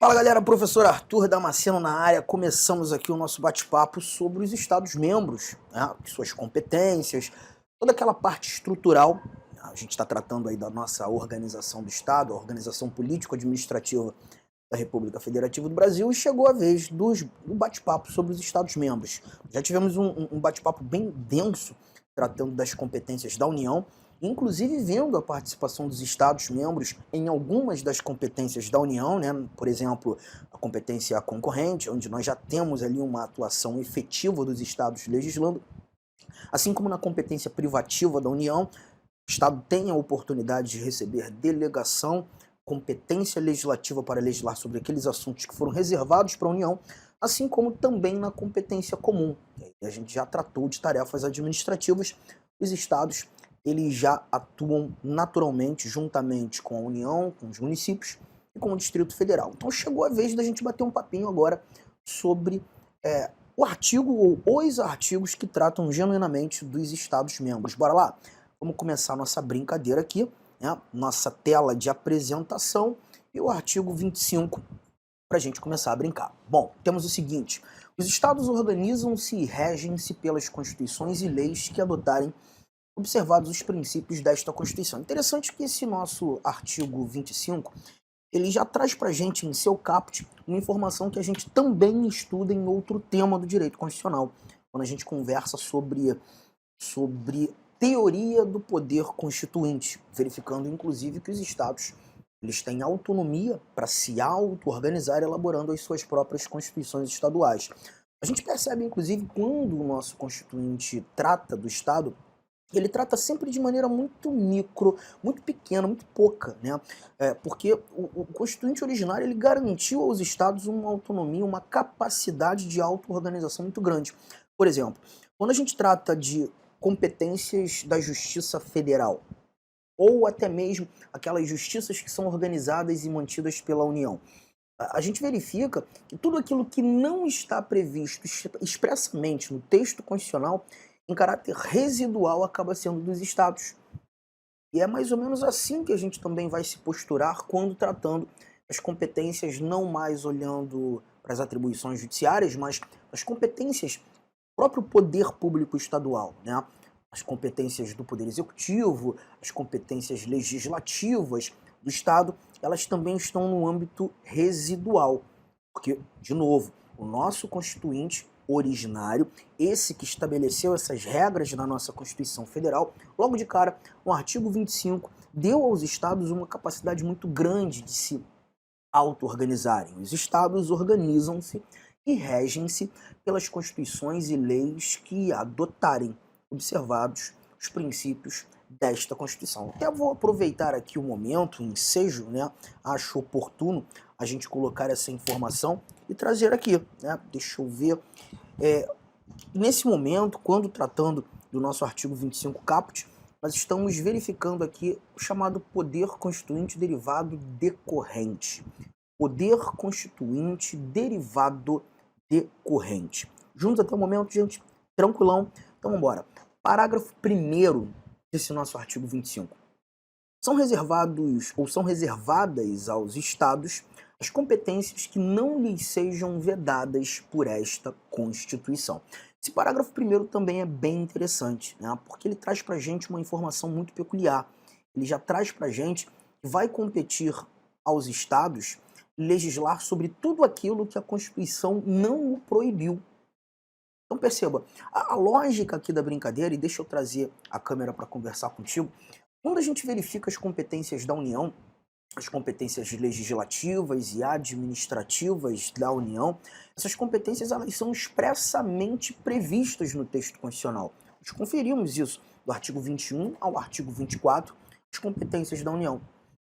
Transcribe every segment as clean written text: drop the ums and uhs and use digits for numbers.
Fala galera, professor Arthur Damasceno na área. Começamos aqui o nosso bate-papo sobre os Estados-membros, né, suas competências, toda aquela parte estrutural. A gente está tratando aí da nossa organização do Estado, a organização político-administrativa da República Federativa do Brasil, e chegou a vez do bate-papo sobre os Estados-membros. Já tivemos um bate-papo bem denso tratando das competências da União, inclusive vendo a participação dos Estados-membros em algumas das competências da União, né? Por exemplo, a competência concorrente, onde nós já temos ali uma atuação efetiva dos Estados legislando, assim como na competência privativa da União, o Estado tem a oportunidade de receber delegação, competência legislativa para legislar sobre aqueles assuntos que foram reservados para a União, assim como também na competência comum. A gente já tratou de tarefas administrativas, os Estados eles já atuam naturalmente juntamente com a União, com os municípios e com o Distrito Federal. Então chegou a vez da gente bater um papinho agora sobre o artigo ou os artigos que tratam genuinamente dos Estados-membros. Bora lá? Vamos começar nossa brincadeira aqui, né? Nossa tela de apresentação e o artigo 25 para a gente começar a brincar. Bom, temos o seguinte: os Estados organizam-se e regem-se pelas constituições e leis que adotarem, observados os princípios desta Constituição. Interessante que esse nosso artigo 25, ele já traz para a gente em seu caput uma informação que a gente também estuda em outro tema do direito constitucional, quando a gente conversa sobre teoria do poder constituinte, verificando inclusive que os estados eles têm autonomia para se auto-organizar, elaborando as suas próprias constituições estaduais. A gente percebe inclusive quando o nosso constituinte trata do estado, ele trata sempre de maneira muito micro, muito pequena, muito pouca, né? Porque o Constituinte originário ele garantiu aos estados uma autonomia, uma capacidade de auto-organização muito grande. Por exemplo, quando a gente trata de competências da Justiça Federal, ou até mesmo aquelas justiças que são organizadas e mantidas pela União, a gente verifica que tudo aquilo que não está previsto expressamente no texto constitucional em caráter residual acaba sendo dos estados. E é mais ou menos assim que a gente também vai se posturar quando tratando as competências, não mais olhando para as atribuições judiciárias, mas as competências do próprio poder público estadual, né? As competências do poder executivo, as competências legislativas do estado, elas também estão no âmbito residual. Porque, de novo, o nosso constituinte originário, esse que estabeleceu essas regras na nossa Constituição Federal, logo de cara, o artigo 25 deu aos estados uma capacidade muito grande de se auto-organizarem. Os estados organizam-se e regem-se pelas constituições e leis que adotarem, observados os princípios desta Constituição. Até vou aproveitar aqui o momento, o ensejo, né? Acho oportuno a gente colocar essa informação e trazer aqui, né? Deixa eu ver. Nesse momento, quando tratando do nosso artigo 25 caput, nós estamos verificando aqui o chamado poder constituinte derivado decorrente. Poder constituinte derivado decorrente. Juntos até o momento, gente? Tranquilão? Então vamos embora. Parágrafo 1º desse nosso artigo 25. São reservados ou são reservadas aos estados as competências que não lhes sejam vedadas por esta Constituição. Esse parágrafo 1º também é bem interessante, né? Porque ele traz para a gente uma informação muito peculiar. Ele já traz para a gente que vai competir aos estados legislar sobre tudo aquilo que a Constituição não o proibiu. Então perceba, a lógica aqui da brincadeira, e deixa eu trazer a câmera para conversar contigo, quando a gente verifica as competências da União, as competências legislativas e administrativas da União, essas competências elas são expressamente previstas no texto constitucional. Nós conferimos isso do artigo 21 ao artigo 24, as competências da União.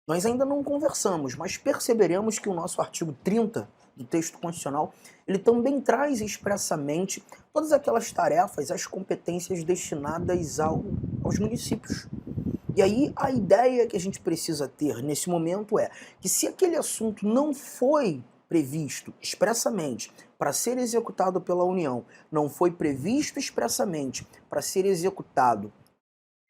Nós ainda não conversamos, mas perceberemos que o nosso artigo 30 do texto constitucional, ele também traz expressamente todas aquelas tarefas, as competências destinadas aos municípios. E aí a ideia que a gente precisa ter nesse momento é que se aquele assunto não foi previsto expressamente para ser executado pela União, não foi previsto expressamente para ser executado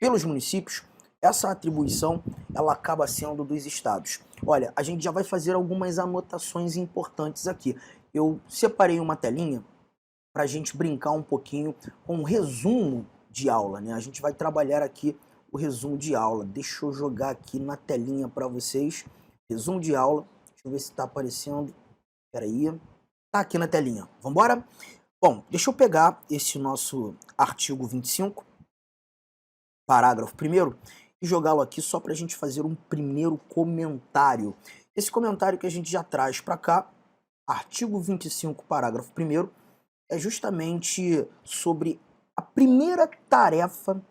pelos municípios, essa atribuição ela acaba sendo dos estados. Olha, a gente já vai fazer algumas anotações importantes aqui. Eu separei uma telinha para a gente brincar um pouquinho com um resumo de aula, né? A gente vai trabalhar aqui o resumo de aula. Deixa eu jogar aqui na telinha para vocês. Resumo de aula. Deixa eu ver se está aparecendo. Espera aí. Tá aqui na telinha. Vamos embora? Bom, deixa eu pegar esse nosso artigo 25, parágrafo 1º, e jogá-lo aqui só para a gente fazer um primeiro comentário. Esse comentário que a gente já traz para cá, artigo 25, parágrafo 1º, é justamente sobre a primeira tarefa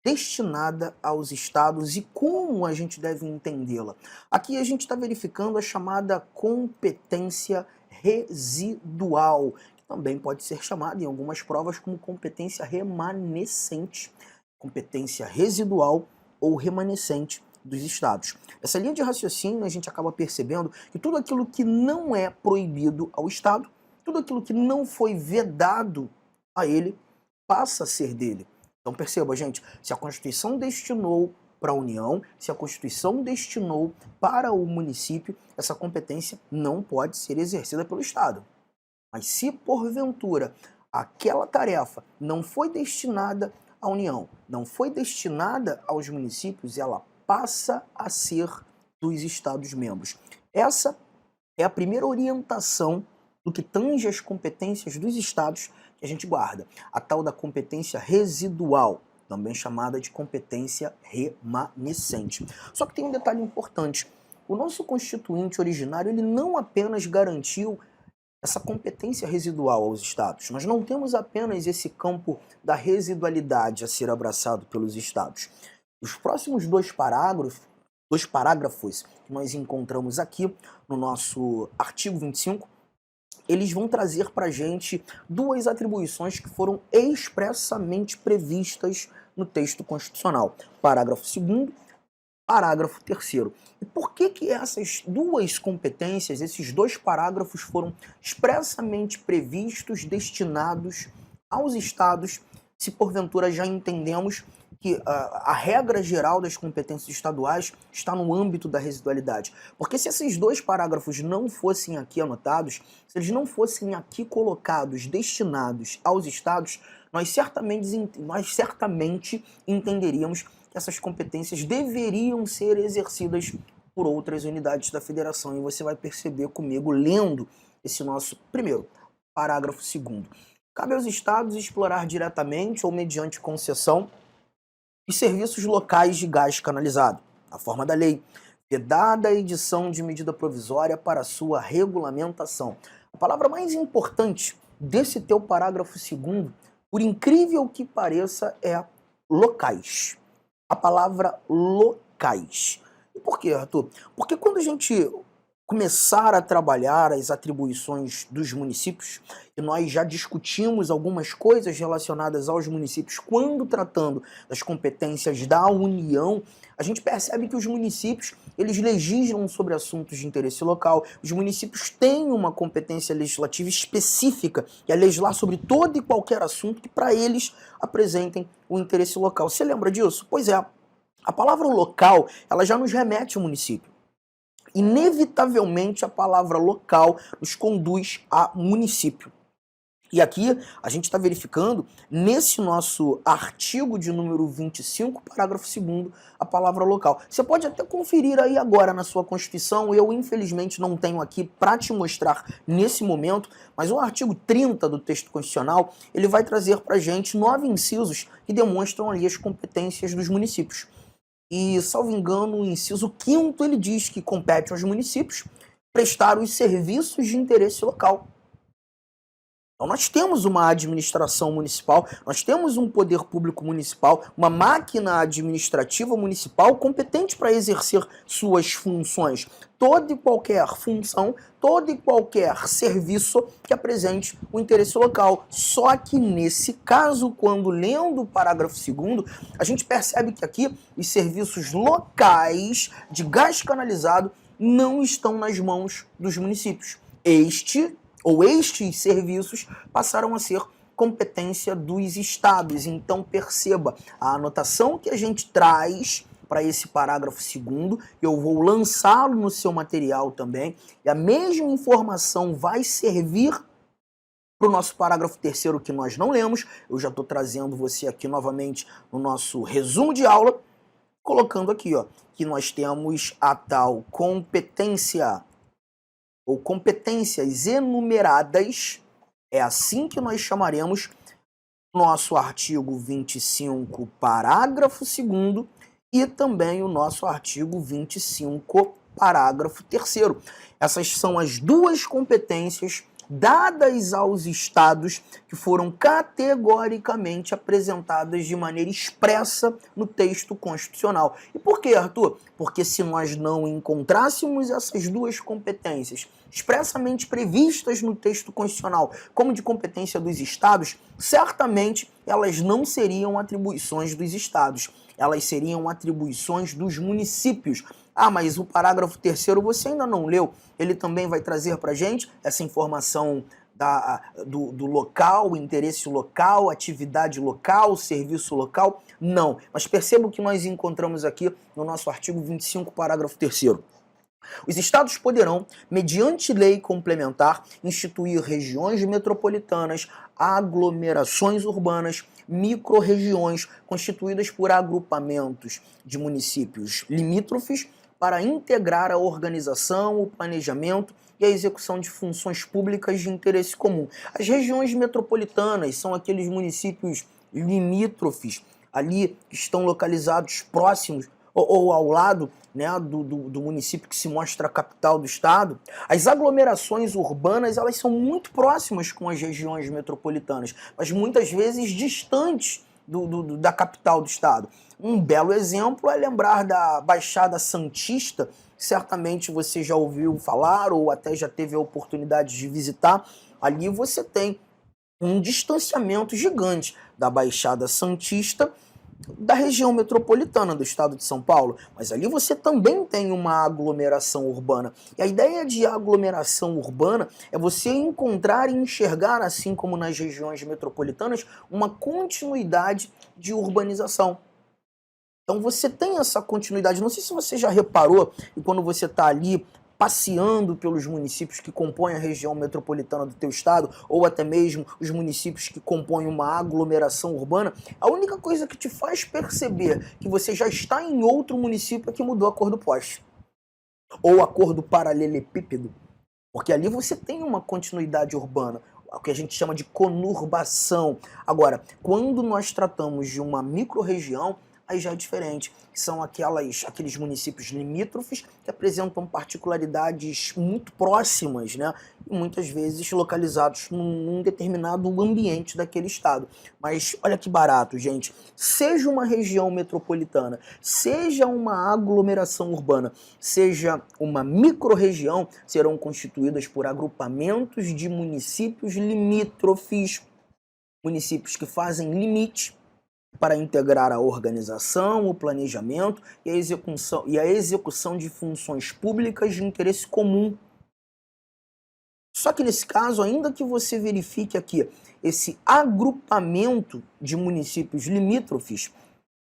destinada aos estados e como a gente deve entendê-la. Aqui a gente está verificando a chamada competência residual, que também pode ser chamada em algumas provas como competência remanescente, competência residual ou remanescente dos estados. Essa linha de raciocínio a gente acaba percebendo que tudo aquilo que não é proibido ao estado, tudo aquilo que não foi vedado a ele, passa a ser dele. Então perceba, gente, se a Constituição destinou para a União, se a Constituição destinou para o município, essa competência não pode ser exercida pelo Estado. Mas se porventura aquela tarefa não foi destinada à União, não foi destinada aos municípios, ela passa a ser dos Estados-membros. Essa é a primeira orientação do que tange as competências dos estados que a gente guarda. A tal da competência residual, também chamada de competência remanescente. Só que tem um detalhe importante. O nosso constituinte originário, ele não apenas garantiu essa competência residual aos estados. Nós não temos apenas esse campo da residualidade a ser abraçado pelos estados. Os próximos dois parágrafos que nós encontramos aqui no nosso artigo 25, eles vão trazer para a gente duas atribuições que foram expressamente previstas no texto constitucional. Parágrafo 2º, parágrafo 3º. E por que essas duas competências, esses dois parágrafos foram expressamente previstos, destinados aos estados, se porventura já entendemos que a regra geral das competências estaduais está no âmbito da residualidade. Porque se esses dois parágrafos não fossem aqui anotados, se eles não fossem aqui colocados, destinados aos estados, nós certamente entenderíamos que essas competências deveriam ser exercidas por outras unidades da federação. E você vai perceber comigo, lendo esse nosso primeiro parágrafo 2º. Cabe aos estados explorar diretamente ou mediante concessão os serviços locais de gás canalizado, na forma da lei, vedada a edição de medida provisória para sua regulamentação. A palavra mais importante desse teu parágrafo 2º, por incrível que pareça, é locais. A palavra locais. E por quê, Arthur? Porque quando a gente começar a trabalhar as atribuições dos municípios, e nós já discutimos algumas coisas relacionadas aos municípios quando tratando das competências da União, a gente percebe que os municípios, eles legislam sobre assuntos de interesse local, os municípios têm uma competência legislativa específica, que é legislar sobre todo e qualquer assunto que para eles apresentem o interesse local. Você lembra disso? Pois é, a palavra local, ela já nos remete ao município. Inevitavelmente a palavra local nos conduz a município. E aqui a gente está verificando, nesse nosso artigo de número 25, parágrafo 2º, a palavra local. Você pode até conferir aí agora na sua Constituição, eu infelizmente não tenho aqui para te mostrar nesse momento, mas o artigo 30 do texto constitucional, ele vai trazer para a gente 9 incisos que demonstram ali as competências dos municípios. E, salvo engano, o inciso 5º ele diz que compete aos municípios prestar os serviços de interesse local. Então nós temos uma administração municipal, nós temos um poder público municipal, uma máquina administrativa municipal competente para exercer suas funções. Toda e qualquer função, todo e qualquer serviço que apresente o interesse local. Só que nesse caso, quando lendo o parágrafo 2º, a gente percebe que aqui os serviços locais de gás canalizado não estão nas mãos dos municípios. Estes serviços passaram a ser competência dos estados. Então perceba, a anotação que a gente traz para esse parágrafo 2º, eu vou lançá-lo no seu material também, e a mesma informação vai servir para o nosso parágrafo 3º que nós não lemos. Eu já estou trazendo você aqui novamente no nosso resumo de aula, colocando aqui, ó, que nós temos a tal competência, ou competências enumeradas, é assim que nós chamaremos nosso artigo 25, parágrafo 2º, e também o nosso artigo 25, parágrafo 3º. Essas são as duas competências dadas aos estados que foram categoricamente apresentadas de maneira expressa no texto constitucional. E por quê, Arthur? Porque se nós não encontrássemos essas duas competências expressamente previstas no texto constitucional como de competência dos estados, certamente elas não seriam atribuições dos estados, elas seriam atribuições dos municípios. Ah, mas o parágrafo 3º você ainda não leu, ele também vai trazer para a gente essa informação do local, interesse local, atividade local, serviço local? Não, mas perceba o que nós encontramos aqui no nosso artigo 25, parágrafo 3º. Os estados poderão, mediante lei complementar, instituir regiões metropolitanas, aglomerações urbanas, micro-regiões constituídas por agrupamentos de municípios limítrofes para integrar a organização, o planejamento e a execução de funções públicas de interesse comum. As regiões metropolitanas são aqueles municípios limítrofes, ali que estão localizados próximos ou ao lado, né, do município que se mostra a capital do estado. As aglomerações urbanas, elas são muito próximas com as regiões metropolitanas, mas muitas vezes distantes da capital do estado. Um belo exemplo é lembrar da Baixada Santista, certamente você já ouviu falar ou até já teve a oportunidade de visitar. Ali você tem um distanciamento gigante da Baixada Santista da região metropolitana do estado de São Paulo, mas ali você também tem uma aglomeração urbana. E a ideia de aglomeração urbana é você encontrar e enxergar, assim como nas regiões metropolitanas, uma continuidade de urbanização. Então você tem essa continuidade. Não sei se você já reparou, e quando você está ali passeando pelos municípios que compõem a região metropolitana do teu estado, ou até mesmo os municípios que compõem uma aglomeração urbana, a única coisa que te faz perceber que você já está em outro município é que mudou a cor do poste, ou a cor do paralelepípedo, porque ali você tem uma continuidade urbana, o que a gente chama de conurbação. Agora, quando nós tratamos de uma micro-região, aí já é diferente. São aqueles municípios limítrofes que apresentam particularidades muito próximas, né? E muitas vezes localizados num determinado ambiente daquele estado. Mas olha que barato, gente. Seja uma região metropolitana, seja uma aglomeração urbana, seja uma micro-região, serão constituídas por agrupamentos de municípios limítrofes, municípios que fazem limite para integrar a organização, o planejamento e a execução de funções públicas de interesse comum. Só que nesse caso, ainda que você verifique aqui esse agrupamento de municípios limítrofes,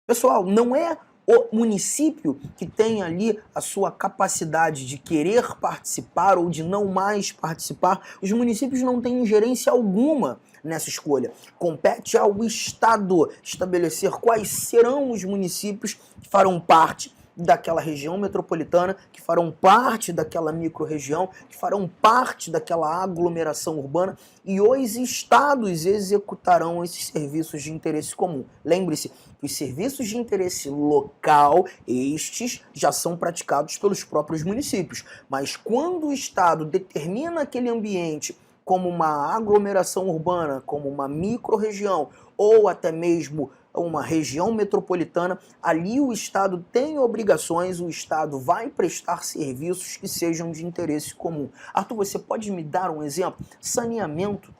pessoal, não é o município que tem ali a sua capacidade de querer participar ou de não mais participar. Os municípios não têm ingerência alguma nessa escolha. Compete ao Estado estabelecer quais serão os municípios que farão parte daquela região metropolitana, que farão parte daquela micro-região, que farão parte daquela aglomeração urbana, e os estados executarão esses serviços de interesse comum. Lembre-se que os serviços de interesse local, estes já são praticados pelos próprios municípios, mas quando o estado determina aquele ambiente como uma aglomeração urbana, como uma micro-região, ou até mesmo uma região metropolitana, ali o Estado tem obrigações, o Estado vai prestar serviços que sejam de interesse comum. Arthur, você pode me dar um exemplo? Saneamento.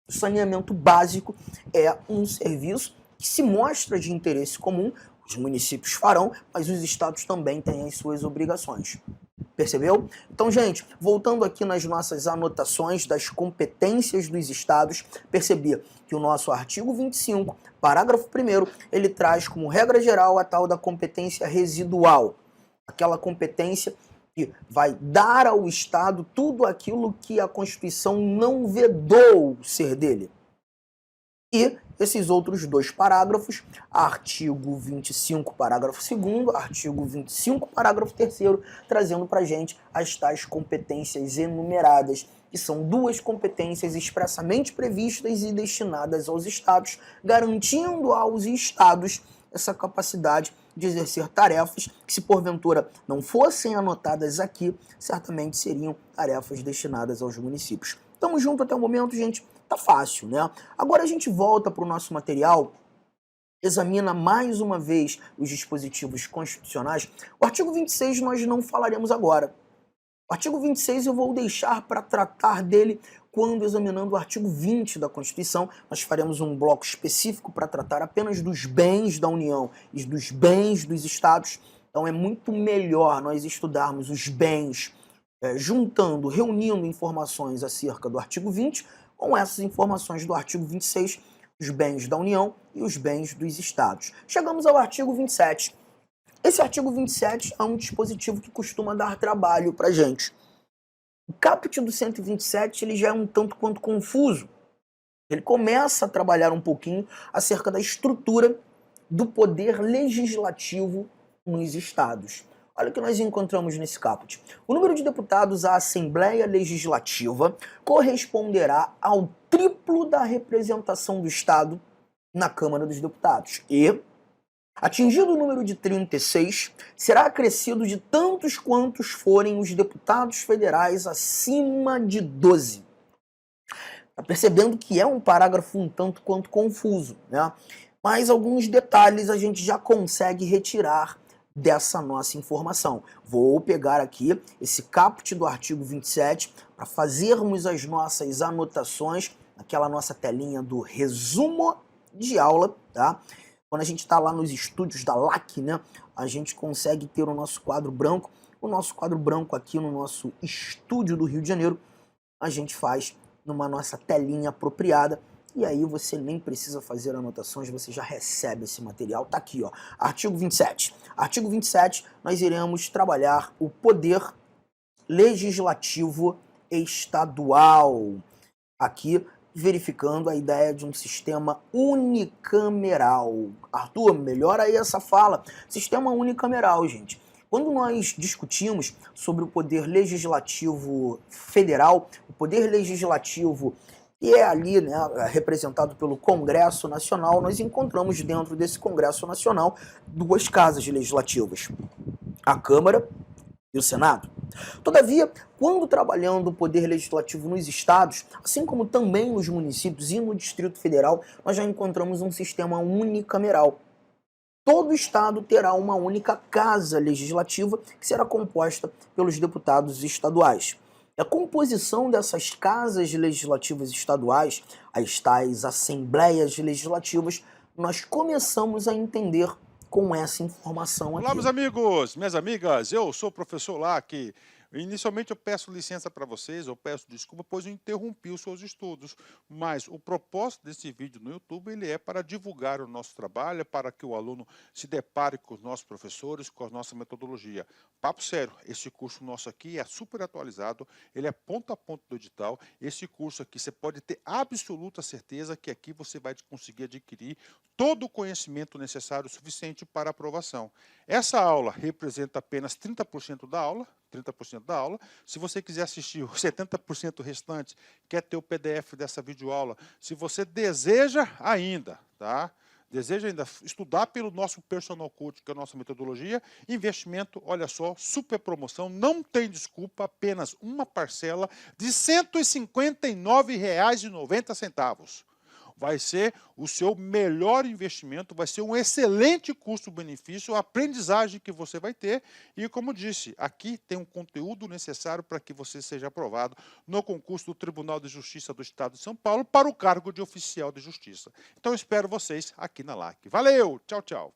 O saneamento básico é um serviço que se mostra de interesse comum, os municípios farão, mas os estados também têm as suas obrigações. Percebeu? Então, gente, voltando aqui nas nossas anotações das competências dos estados, percebi que o nosso artigo 25, parágrafo 1º, ele traz como regra geral a tal da competência residual. Aquela competência que vai dar ao Estado tudo aquilo que a Constituição não vedou ser dele. E esses outros dois parágrafos, artigo 25, parágrafo 2º, artigo 25, parágrafo 3º, trazendo para a gente as tais competências enumeradas, que são duas competências expressamente previstas e destinadas aos Estados, garantindo aos Estados essa capacidade de exercer tarefas que, se porventura não fossem anotadas aqui, certamente seriam tarefas destinadas aos municípios. Tamo junto até o momento, gente? Tá fácil, né? Agora a gente volta para o nosso material, examina mais uma vez os dispositivos constitucionais. O artigo 26 nós não falaremos agora. O artigo 26 eu vou deixar para tratar dele quando examinando o artigo 20 da Constituição. Nós faremos um bloco específico para tratar apenas dos bens da União e dos bens dos Estados. Então é muito melhor nós estudarmos os bens, juntando, reunindo informações acerca do artigo 20 com essas informações do artigo 26, os bens da União e os bens dos Estados. Chegamos ao artigo 27. Esse artigo 27 é um dispositivo que costuma dar trabalho para a gente. O caput do 127 ele já é um tanto quanto confuso. Ele começa a trabalhar um pouquinho acerca da estrutura do poder legislativo nos Estados. Olha o que nós encontramos nesse caput. O número de deputados à Assembleia Legislativa corresponderá ao triplo da representação do Estado na Câmara dos Deputados. E, atingido o número de 36, será acrescido de tantos quantos forem os deputados federais acima de 12. Está percebendo que é um parágrafo um tanto quanto confuso, né? Mas alguns detalhes a gente já consegue retirar dessa nossa informação. Vou pegar aqui esse caput do artigo 27 para fazermos as nossas anotações naquela nossa telinha do resumo de aula, tá? Quando a gente está lá nos estúdios da LAC, né, a gente consegue ter o nosso quadro branco. O nosso quadro branco aqui no nosso estúdio do Rio de Janeiro, a gente faz numa nossa telinha apropriada. E aí você nem precisa fazer anotações, você já recebe esse material. Tá aqui, ó, artigo 27. Artigo 27, nós iremos trabalhar o poder legislativo estadual. Aqui, verificando a ideia de um sistema unicameral. Arthur, melhora aí essa fala. Sistema unicameral, gente. Quando nós discutimos sobre o poder legislativo federal, o poder legislativo que é ali, né, representado pelo Congresso Nacional, nós encontramos dentro desse Congresso Nacional duas casas legislativas, a Câmara e o Senado. Todavia, quando trabalhando o poder legislativo nos estados, assim como também nos municípios e no Distrito Federal, nós já encontramos um sistema unicameral. Todo estado terá uma única casa legislativa que será composta pelos deputados estaduais. A composição dessas casas legislativas estaduais, as tais assembleias legislativas, nós começamos a entender com essa informação aqui. Olá, meus amigos, minhas amigas, eu sou o professor Lac. Inicialmente eu peço licença para vocês, eu peço desculpa, pois eu interrompi os seus estudos, mas o propósito desse vídeo no YouTube ele é para divulgar o nosso trabalho, para que o aluno se depare com os nossos professores, com a nossa metodologia. Papo sério, esse curso nosso aqui é super atualizado, ele é ponto a ponto do edital. Esse curso aqui você pode ter absoluta certeza que aqui você vai conseguir adquirir todo o conhecimento necessário suficiente para aprovação. Essa aula representa apenas 30% da aula, 30% da aula. Se você quiser assistir os 70% restante, quer ter o PDF dessa videoaula, se você deseja ainda, tá? Deseja ainda estudar pelo nosso Personal Coach, que é a nossa metodologia, investimento, olha só, super promoção, não tem desculpa, apenas uma parcela de R$ 159,90. Vai ser o seu melhor investimento, vai ser um excelente custo-benefício, a aprendizagem que você vai ter. E como disse, aqui tem um conteúdo necessário para que você seja aprovado no concurso do Tribunal de Justiça do Estado de São Paulo para o cargo de oficial de justiça. Então eu espero vocês aqui na LAC. Valeu, tchau, tchau.